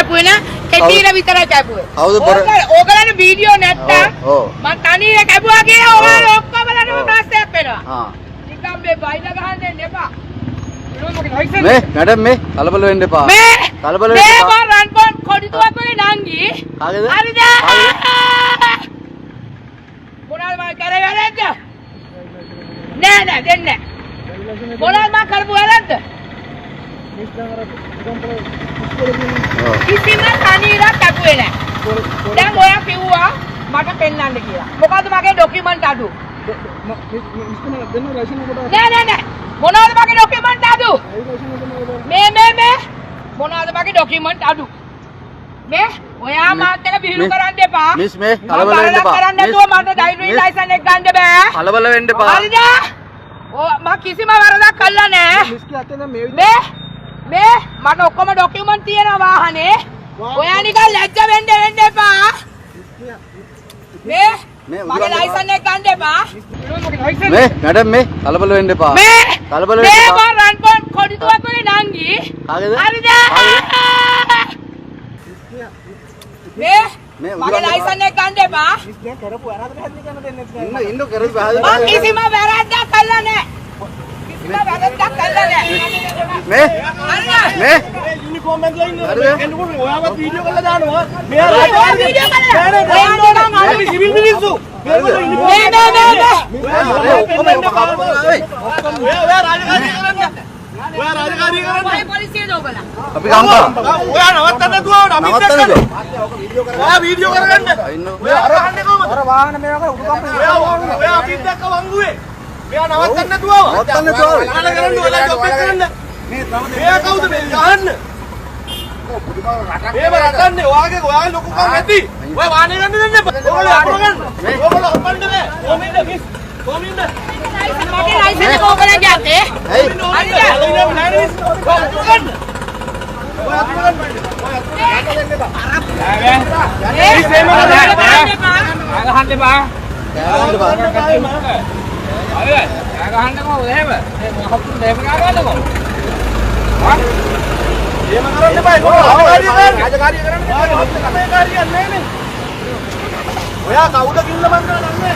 කැපුවේ නා කෙටිර විතරයි කැපුවේ. ඕගලන්ට වීඩියෝ නැත්තම් මං තනියම කැපුවා කියලා ඔයාලා ඔක්කොමලටම ප්‍රශ්නයක් වෙනවා. නිකම් මේ බයිලා ගහන්න දෙන්න එපා. මේ මැඩම් මේ කලබල වෙන්න එපා. කලබල වෙන්න එපා. මේ රන් පොන් කොඩිතුවක් වගේ නංගි. කාගේද? හරිද? මොනවාද මම කරේ වැරද්ද? නෑ දෙන්නේ නෑ. මොනවාද මම කරපු වැරද්ද? කිසිම තනියරක් කැපුවේ නෑ. දැන් ඔයා කිව්වා මට පෙන්නන්න කියලා. මොකද්ද මගේ ડોකියුමන්ට් අඩු? නෑ. මොනවද මගේ ડોකියුමන්ට් අඩු? මේ මොනවද මගේ ડોකියුමන්ට් අඩු? මේ ඔයා මාත් එක බිහිරු කරන්න එපා. මිස් මේ කලබල වෙන්න එපා. කරන්න නැතුව මට ඩ්‍රයිවිං ලයිසන් එක ගන්න බෑ. කලබල වෙන්න එපා. හරිද? මම කිසිම වරදක් කළා නෑ. මේ මට ඔක්කොම ડોකියුමන්ට් තියෙනවා වාහනේ. ඔයා නිකන් ලැජ්ජ වෙන්න එපා. මේ මගේ ලයිසන් එක ගන්න එපා. මේ මැඩම් මේ කලබල වෙන්න එපා. කලබල වෙන්න එපා. මේ රන් පොන් කොඩිතුවක් වගේ නංගි. කාගේද? හරිද? මේ මගේ ලයිසන් එක ගන්න එපා. ඉන්න කරපු වැරද්ද මම කිසිම වැරද්දක් කළා නෑ. මේ යුනිෆෝම් එකලා ඉන්නවා. හරිද? එන්නකොට ඔයාවත් වීඩියෝ කරලා දානවා. මෙයා අපි සිවිල් මිනිස්සු. ඔයා රාජකාරී කරන්න. පොලිසියට ඔබලා. අපි ගම් කරා. ඔයා නවත්තන්න නැතුව අමිත් එක්ක. ඔයා වීඩියෝ කරගන්න. ඔයා අරහන්නේ කොහමද? අර වාහන මේවා කර උඩුකම්. ඔයා අපිත් එක්ක වංගුවේ. මෙයා නවත්තන්න නැතුව. නවත්තන්න නැතුව. අහලා කරන්න ඔයාලා ජොබ් එක කරන්න. මෙයා කවුද මේ ගහන්න? මේව රටන්නේ ඔයාගේ ලොකුකම් ඇති. ඔය වාහනේ ගන්න දෙන්න එපා. ඔයගොල්ලෝ අකුර ගන්න. ඔයගොල්ලෝ අපන්න බෑ. කොමින්ද මිස්. කොමින්ද. මගේ ලයිසන් එක ඔබලගේ අතේ. ඇයි? හරිද? ඔයා කවුද කිල්ල මන් කරන්නේ?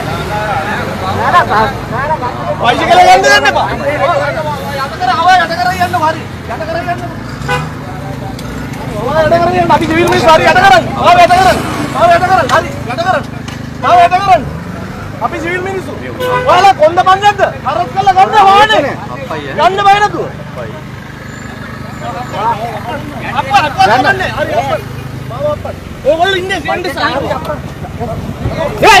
බයිසිකල් යන්න දෙන්න එපා. යට කර යන්න හරි. යට කර යන්න. ඔයා යට කර යන්න. අපි සිවිල් මිනිස්සු හරි යට කරන්න. ආව යට කරන්න. හරි යට කරන්න. ආව යට කරන්න. අපි සිවිල් මිනිස්සු. ඔයාලා කොන්ද පන්නේද? හරස් කරලා ගන්න වාහනේ. යන්න බෑ නේද? අප්පා ගන්නනේ. හරි අප්පා. මාව අප්පා. ඕගොල්ලෝ ඉන්නේ සෙන්ඩ් සාරි අප්පා. Yeah!